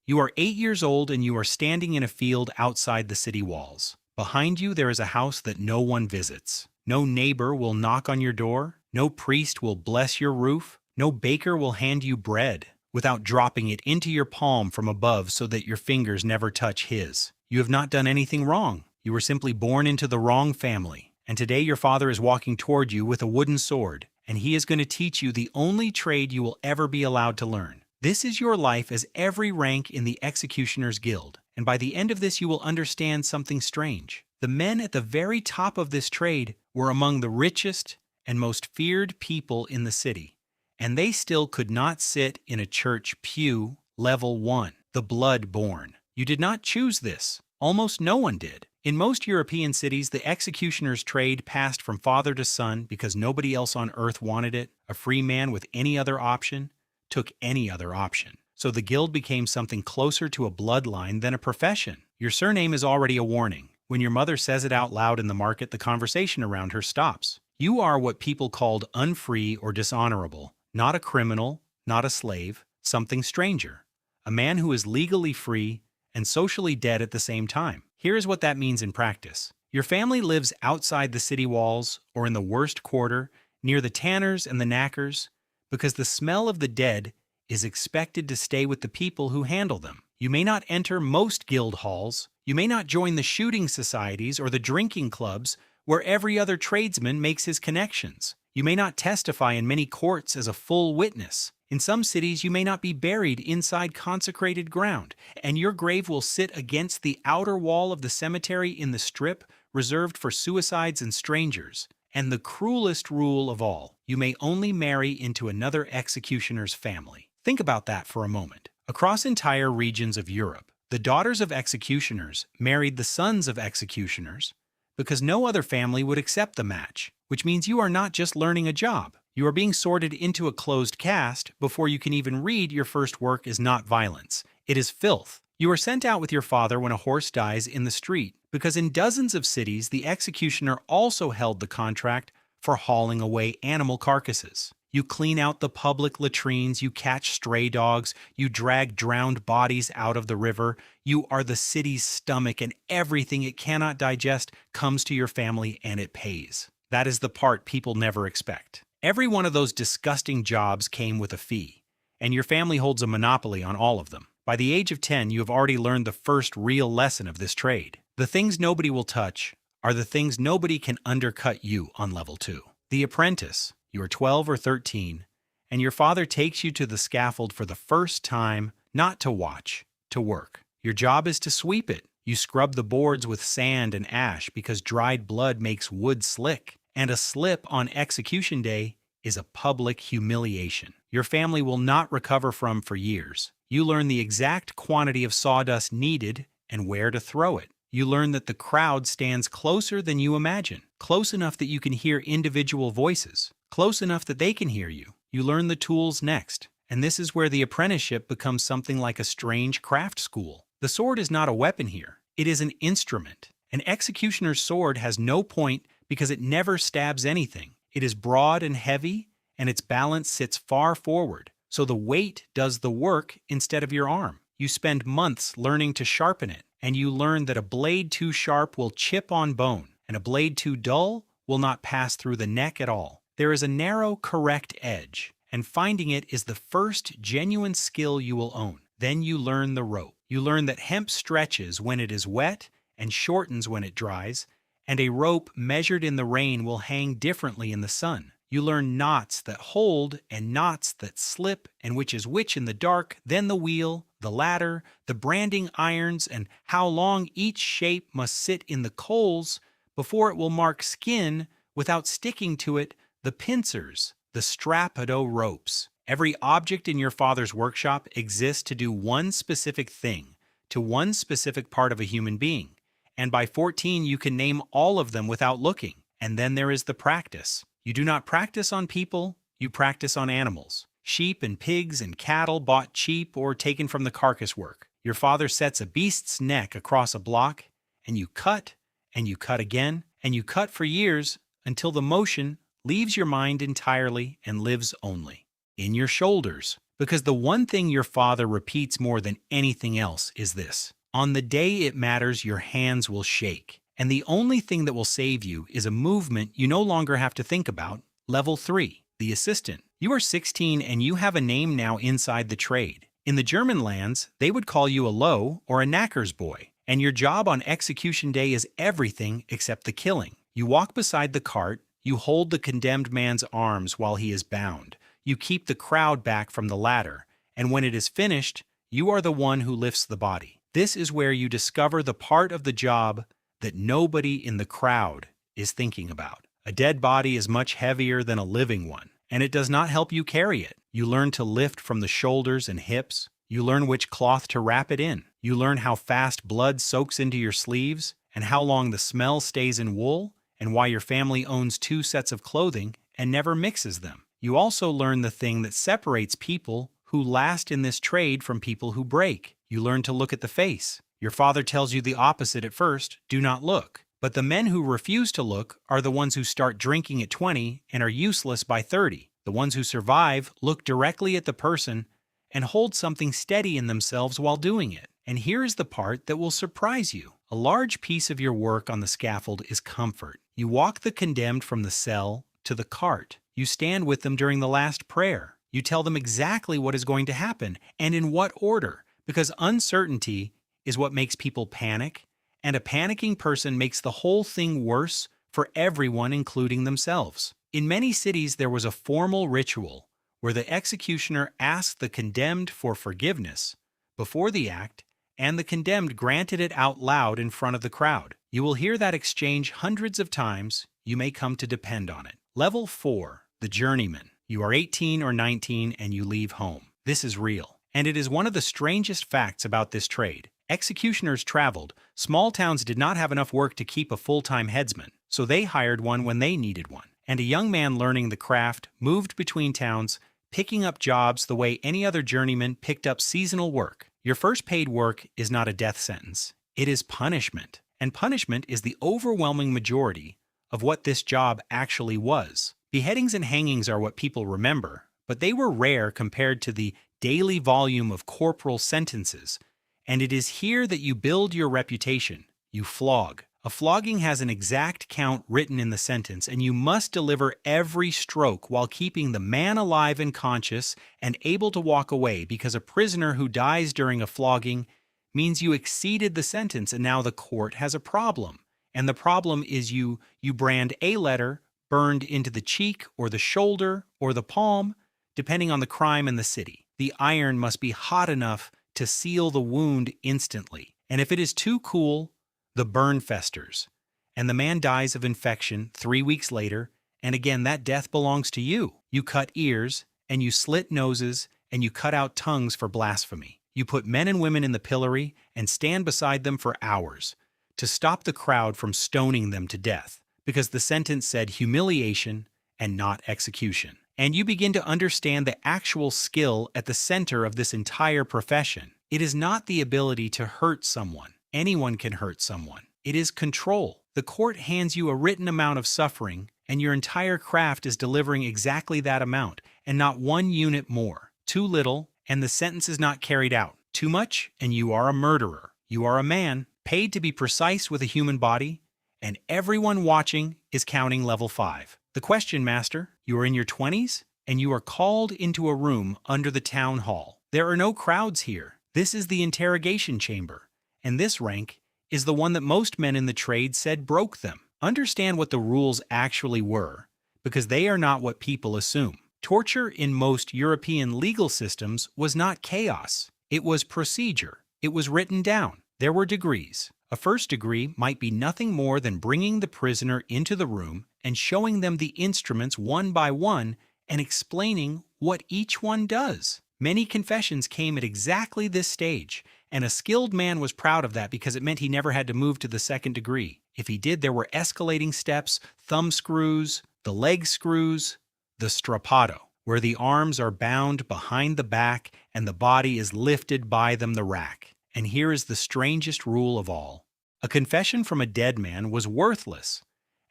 You are 8 years old and you are standing in a field outside the city walls. Behind you there is a house that no one visits. No neighbor will knock on your door. No priest will bless your roof. No baker will hand you bread without dropping it into your palm from above so that your fingers never touch his. You have not done anything wrong. You were simply born into the wrong family. And today your father is walking toward you with a wooden sword, and he is going to teach you the only trade you will ever be allowed to learn. This is your life as every rank in the Executioner's Guild, and by the end of this you will understand something strange. The men at the very top of this trade were among the richest and most feared people in the city, and they still could not sit in a church pew, level 1, the blood-born. You did not choose this. Almost no one did. In most European cities, the executioner's trade passed from father to son because nobody else on earth wanted it. A free man with any other option took any other option. So the guild became something closer to a bloodline than a profession. Your surname is already a warning. When your mother says it out loud in the market, the conversation around her stops. You are what people called unfree or dishonorable, not a criminal, not a slave, something stranger. A man who is legally free and socially dead at the same time. Here is what that means in practice. Your family lives outside the city walls or in the worst quarter, near the tanners and the knackers, because the smell of the dead is expected to stay with the people who handle them. You may not enter most guild halls, you may not join the shooting societies or the drinking clubs where every other tradesman makes his connections. You may not testify in many courts as a full witness. In some cities, you may not be buried inside consecrated ground, and your grave will sit against the outer wall of the cemetery in the strip reserved for suicides and strangers. And the cruelest rule of all, you may only marry into another executioner's family. Think about that for a moment. Across entire regions of Europe, the daughters of executioners married the sons of executioners because no other family would accept the match, which means you are not just learning a job. You are being sorted into a closed caste before you can even read. Your first work is not violence. It is filth. You are sent out with your father when a horse dies in the street, because in dozens of cities, the executioner also held the contract for hauling away animal carcasses. You clean out the public latrines, you catch stray dogs, you drag drowned bodies out of the river. You are the city's stomach, and everything it cannot digest comes to your family and it pays. That is the part people never expect. Every one of those disgusting jobs came with a fee, and your family holds a monopoly on all of them. By the age of 10, you have already learned the first real lesson of this trade. The things nobody will touch are the things nobody can undercut you on level 2. The Apprentice. You are 12 or 13, and your father takes you to the scaffold for the first time, not to watch, to work. Your job is to sweep it. You scrub the boards with sand and ash because dried blood makes wood slick. And a slip on execution day is a public humiliation your family will not recover from for years. You learn the exact quantity of sawdust needed and where to throw it. You learn that the crowd stands closer than you imagine, close enough that you can hear individual voices, close enough that they can hear you. You learn the tools next, and this is where the apprenticeship becomes something like a strange craft school. The sword is not a weapon here. It is an instrument. An executioner's sword has no point because it never stabs anything. It is broad and heavy, and its balance sits far forward, so the weight does the work instead of your arm. You spend months learning to sharpen it, and you learn that a blade too sharp will chip on bone, and a blade too dull will not pass through the neck at all. There is a narrow, correct edge, and finding it is the first genuine skill you will own. Then you learn the rope. You learn that hemp stretches when it is wet and shortens when it dries, and a rope measured in the rain will hang differently in the sun. You learn knots that hold and knots that slip, and which is which in the dark, then the wheel, the ladder, the branding irons, and how long each shape must sit in the coals before it will mark skin without sticking to it, the pincers, the strapado ropes. Every object in your father's workshop exists to do one specific thing, to one specific part of a human being. And by 14, you can name all of them without looking. And then there is the practice. You do not practice on people, you practice on animals. Sheep and pigs and cattle bought cheap or taken from the carcass work. Your father sets a beast's neck across a block, and you cut again, and you cut for years until the motion leaves your mind entirely and lives only in your shoulders. Because the one thing your father repeats more than anything else is this: on the day it matters, your hands will shake. And the only thing that will save you is a movement you no longer have to think about. Level 3, the assistant. You are 16 and you have a name now inside the trade. In the German lands, they would call you a low or a knacker's boy. And your job on execution day is everything except the killing. You walk beside the cart, you hold the condemned man's arms while he is bound. You keep the crowd back from the ladder, and when it is finished, you are the one who lifts the body. This is where you discover the part of the job that nobody in the crowd is thinking about. A dead body is much heavier than a living one, and it does not help you carry it. You learn to lift from the shoulders and hips. You learn which cloth to wrap it in. You learn how fast blood soaks into your sleeves, and how long the smell stays in wool, and why your family owns 2 sets of clothing and never mixes them. You also learn the thing that separates people who last in this trade from people who break. You learn to look at the face. Your father tells you the opposite at first: do not look. But the men who refuse to look are the ones who start drinking at 20 and are useless by 30. The ones who survive look directly at the person and hold something steady in themselves while doing it. And here is the part that will surprise you. A large piece of your work on the scaffold is comfort. You walk the condemned from the cell to the cart. You stand with them during the last prayer. You tell them exactly what is going to happen and in what order, because uncertainty is what makes people panic, and a panicking person makes the whole thing worse for everyone, including themselves. In many cities, there was a formal ritual where the executioner asked the condemned for forgiveness before the act, and the condemned granted it out loud in front of the crowd. You will hear that exchange hundreds of times. You may come to depend on it. Level 4, the Journeyman. You are 18 or 19 and you leave home. This is real. And it is one of the strangest facts about this trade. Executioners traveled. Small towns did not have enough work to keep a full-time headsman, so they hired one when they needed one. And a young man learning the craft moved between towns, picking up jobs the way any other journeyman picked up seasonal work. Your first paid work is not a death sentence. It is punishment. And punishment is the overwhelming majority of what this job actually was. Beheadings and hangings are what people remember, but they were rare compared to the daily volume of corporal sentences. And it is here that you build your reputation. You flog. A flogging has an exact count written in the sentence, and you must deliver every stroke while keeping the man alive and conscious and able to walk away, because a prisoner who dies during a flogging means you exceeded the sentence, and now the court has a problem. And the problem is you brand a letter burned into the cheek or the shoulder or the palm, depending on the crime and the city. The iron must be hot enough to seal the wound instantly. And if it is too cool, the burn festers, and the man dies of infection 3 weeks later, and again that death belongs to you. You cut ears, and you slit noses, and you cut out tongues for blasphemy. You put men and women in the pillory and stand beside them for hours to stop the crowd from stoning them to death, because the sentence said humiliation and not execution. And you begin to understand the actual skill at the center of this entire profession. It is not the ability to hurt someone. Anyone can hurt someone. It is control. The court hands you a written amount of suffering, and your entire craft is delivering exactly that amount, and not 1 unit more. Too little, and the sentence is not carried out. Too much, and you are a murderer. You are a man, paid to be precise with a human body, and everyone watching is counting level 5. The question, Master: you are in your 20s, and you are called into a room under the town hall. There are no crowds here. This is the interrogation chamber. And this rank is the one that most men in the trade said broke them. Understand what the rules actually were, because they are not what people assume. Torture in most European legal systems was not chaos. It was procedure. It was written down. There were degrees. A first degree might be nothing more than bringing the prisoner into the room and showing them the instruments one by one and explaining what each one does. Many confessions came at exactly this stage, and a skilled man was proud of that because it meant he never had to move to the second degree. If he did, there were escalating steps: thumb screws, the leg screws, the strappato, where the arms are bound behind the back and the body is lifted by them, the rack. And here is the strangest rule of all. A confession from a dead man was worthless,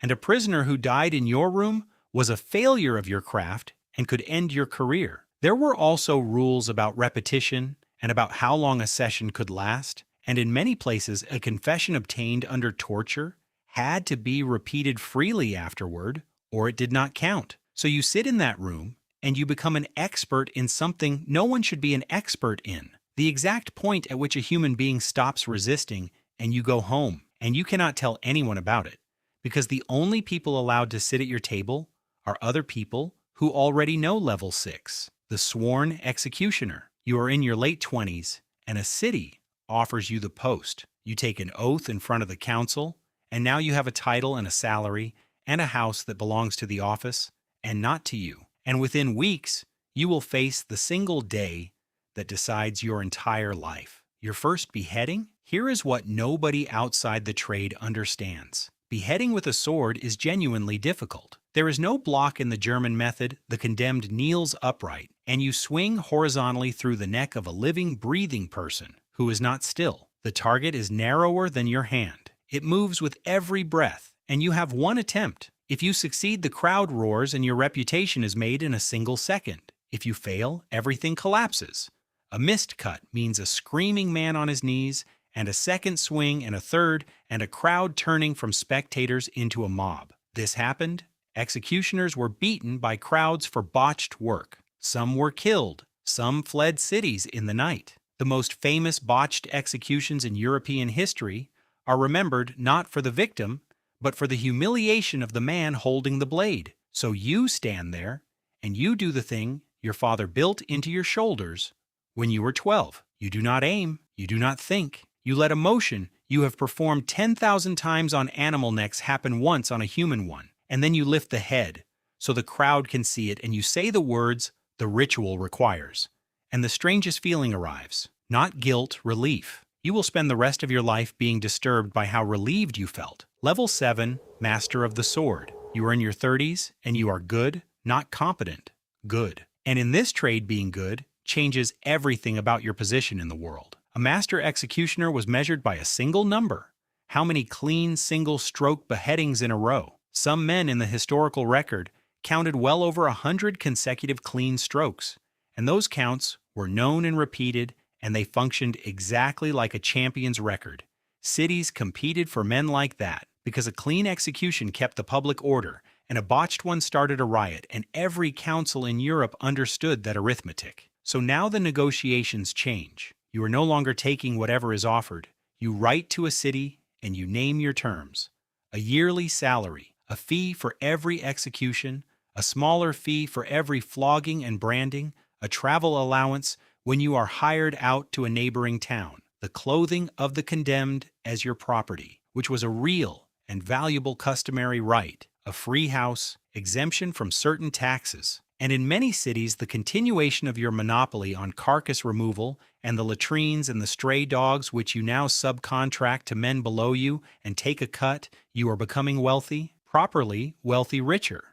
and a prisoner who died in your room was a failure of your craft and could end your career. There were also rules about repetition and about how long a session could last, and in many places, a confession obtained under torture had to be repeated freely afterward, or it did not count. So you sit in that room and you become an expert in something no one should be an expert in. The exact point at which a human being stops resisting and you go home, and you cannot tell anyone about it, because the only people allowed to sit at your table are other people who already know level 6, the sworn executioner. You are in your late 20s, and a city offers you the post. You take an oath in front of the council, and now you have a title and a salary and a house that belongs to the office and not to you. And within weeks, you will face the single day that decides your entire life. Your first beheading? Here is what nobody outside the trade understands. Beheading with a sword is genuinely difficult. There is no block in the German method. The condemned kneels upright, and you swing horizontally through the neck of a living, breathing person who is not still. The target is narrower than your hand. It moves with every breath, and you have one attempt. If you succeed, the crowd roars and your reputation is made in a single second. If you fail, everything collapses. A missed cut means a screaming man on his knees, and a second swing, and a third, and a crowd turning from spectators into a mob. This happened. Executioners were beaten by crowds for botched work. Some were killed. Some fled cities in the night. The most famous botched executions in European history are remembered not for the victim, but for the humiliation of the man holding the blade. So you stand there, and you do the thing your father built into your shoulders when you were 12. You do not aim. You do not think. You let emotion you have performed 10,000 times on animal necks happen once on a human one. And then you lift the head so the crowd can see it, and you say the words the ritual requires. And the strangest feeling arrives. Not guilt, relief. You will spend the rest of your life being disturbed by how relieved you felt. Level 7, Master of the Sword. You are in your 30s, and you are good, not competent. Good. And in this trade, being good changes everything about your position in the world. A master executioner was measured by a single number. How many clean, single-stroke beheadings in a row? Some men in the historical record counted well over 100 consecutive clean strokes, and those counts were known and repeated, and they functioned exactly like a champion's record. Cities competed for men like that because a clean execution kept the public order, and a botched one started a riot, and every council in Europe understood that arithmetic. So now the negotiations change. You are no longer taking whatever is offered. You write to a city and you name your terms. A yearly salary, a fee for every execution, a smaller fee for every flogging and branding, a travel allowance when you are hired out to a neighboring town, the clothing of the condemned as your property, which was a real and valuable customary right, a free house, exemption from certain taxes, and in many cities the continuation of your monopoly on carcass removal and the latrines and the stray dogs which you now subcontract to men below you and take a cut. You are becoming wealthy, properly wealthy, richer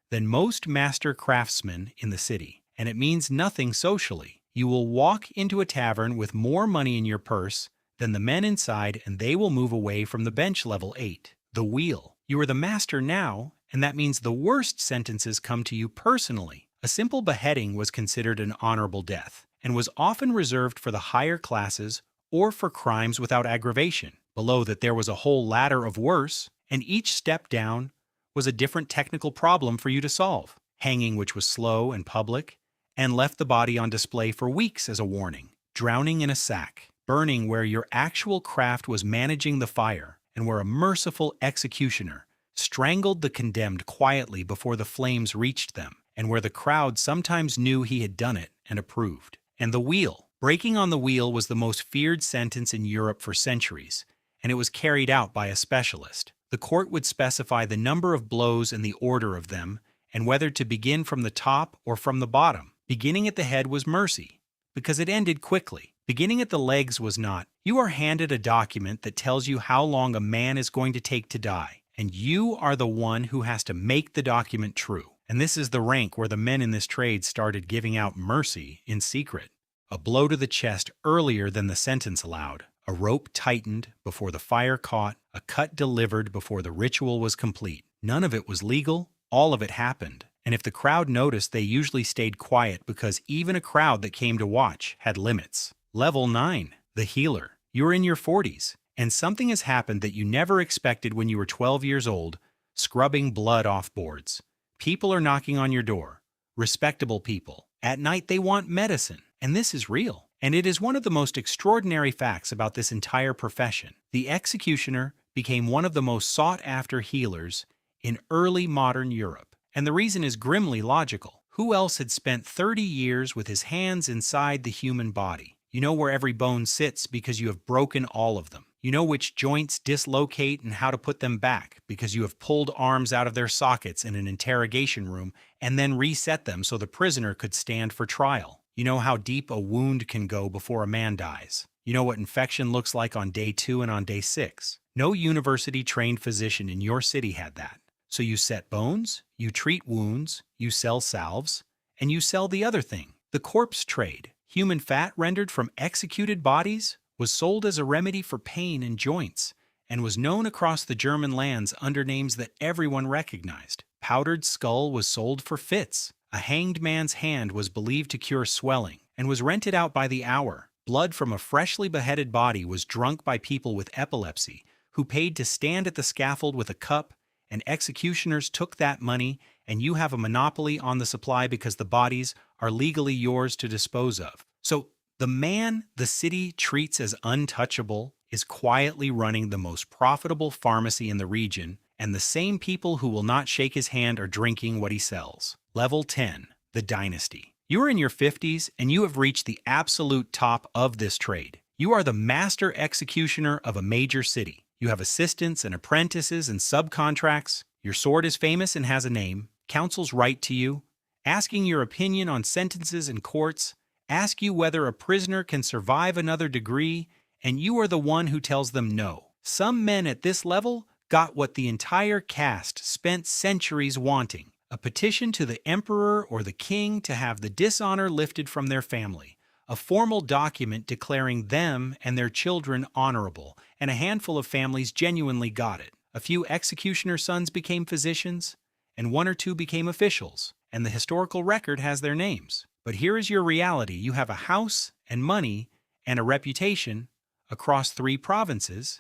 than most master craftsmen in the city, and it means nothing socially. You will walk into a tavern with more money in your purse than the men inside, and they will move away from the bench. Level 8, the wheel. You are the master now, and that means the worst sentences come to you personally. A simple beheading was considered an honorable death, and was often reserved for the higher classes or for crimes without aggravation. Below that there was a whole ladder of worse, and each step down was a different technical problem for you to solve. Hanging, which was slow and public, and left the body on display for weeks as a warning. Drowning in a sack. Burning, where your actual craft was managing the fire, and where a merciful executioner strangled the condemned quietly before the flames reached them, and where the crowd sometimes knew he had done it and approved. And the wheel. Breaking on the wheel was the most feared sentence in Europe for centuries, and it was carried out by a specialist. The court would specify the number of blows and the order of them, and whether to begin from the top or from the bottom. Beginning at the head was mercy, because it ended quickly. Beginning at the legs was not. You are handed a document that tells you how long a man is going to take to die, and you are the one who has to make the document true. And this is the rank where the men in this trade started giving out mercy in secret. A blow to the chest earlier than the sentence allowed, a rope tightened before the fire caught, a cut delivered before the ritual was complete. None of it was legal, all of it happened, And if the crowd noticed, they usually stayed quiet because even a crowd that came to watch had limits. Level 9. The Healer. You're in your 40s, and something has happened that you never expected when you were 12 years old, scrubbing blood off boards. People are knocking on your door. Respectable people. At night they want medicine, and this is real. And it is one of the most extraordinary facts about this entire profession. The executioner became one of the most sought-after healers in early modern Europe. And the reason is grimly logical. Who else had spent 30 years with his hands inside the human body? You know where every bone sits because you have broken all of them. You know which joints dislocate and how to put them back because you have pulled arms out of their sockets in an interrogation room and then reset them so the prisoner could stand for trial. You know how deep a wound can go before a man dies. You know what infection looks like on day 2 and on day 6. No university-trained physician in your city had that. So you set bones, you treat wounds, you sell salves, and you sell the other thing, the corpse trade. Human fat rendered from executed bodies was sold as a remedy for pain and joints, and was known across the German lands under names that everyone recognized. Powdered skull was sold for fits. A hanged man's hand was believed to cure swelling, and was rented out by the hour. Blood from a freshly beheaded body was drunk by people with epilepsy, who paid to stand at the scaffold with a cup, and executioners took that money, and you have a monopoly on the supply because the bodies are legally yours to dispose of. So, the man the city treats as untouchable is quietly running the most profitable pharmacy in the region, and the same people who will not shake his hand are drinking what he sells. Level 10. The Dynasty. You are in your 50s, and you have reached the absolute top of this trade. You are the master executioner of a major city. You have assistants and apprentices and subcontracts. Your sword is famous and has a name. Counsels write to you, asking your opinion on sentences in courts, ask you whether a prisoner can survive another degree, and you are the one who tells them no. Some men at this level got what the entire caste spent centuries wanting, a petition to the emperor or the king to have the dishonor lifted from their family, a formal document declaring them and their children honorable, and a handful of families genuinely got it. A few executioner sons became physicians, and 1 or 2 became officials, and the historical record has their names. But here is your reality. You have a house and money and a reputation across 3 provinces,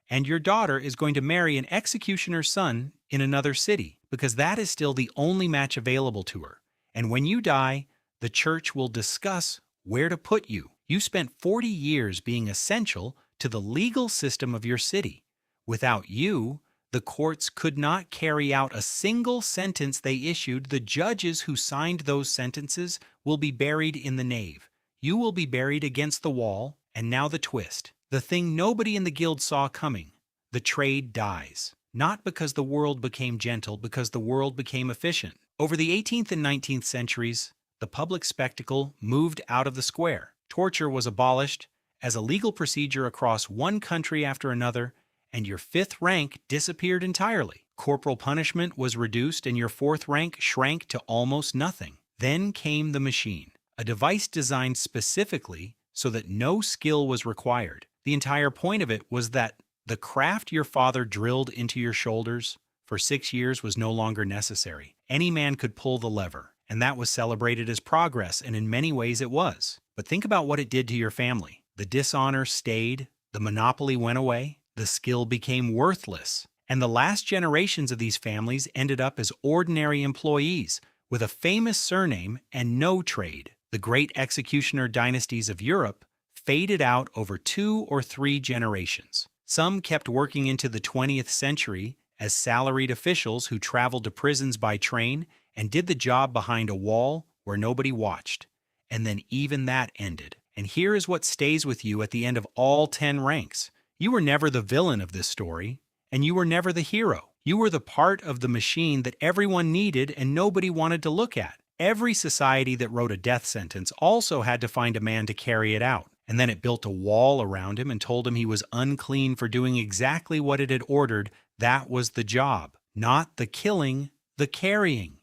and your daughter is going to marry an executioner's son in another city, because that is still the only match available to her. And when you die, the church will discuss where to put you. You spent 40 years being essential to the legal system of your city. Without you, the courts could not carry out a single sentence they issued. The judges who signed those sentences will be buried in the nave. You will be buried against the wall, and now the twist. The thing nobody in the guild saw coming. The trade dies. Not because the world became gentle, because the world became efficient. Over the 18th and 19th centuries, the public spectacle moved out of the square. Torture was abolished as a legal procedure across one country after another, and your 5th rank disappeared entirely. Corporal punishment was reduced and your 4th rank shrank to almost nothing. Then came the machine, a device designed specifically so that no skill was required. The entire point of it was that the craft your father drilled into your shoulders for 6 years was no longer necessary. Any man could pull the lever, and that was celebrated as progress, and in many ways it was. But think about what it did to your family. The dishonor stayed, the monopoly went away, the skill became worthless, and the last generations of these families ended up as ordinary employees with a famous surname and no trade. The great executioner dynasties of Europe faded out over 2 or 3 generations. Some kept working into the 20th century as salaried officials who traveled to prisons by train and did the job behind a wall where nobody watched. And then even that ended. And here is what stays with you at the end of all 10 ranks. You were never the villain of this story, and you were never the hero. You were the part of the machine that everyone needed and nobody wanted to look at. Every society that wrote a death sentence also had to find a man to carry it out, and then it built a wall around him and told him he was unclean for doing exactly what it had ordered. That was the job, not the killing, the carrying.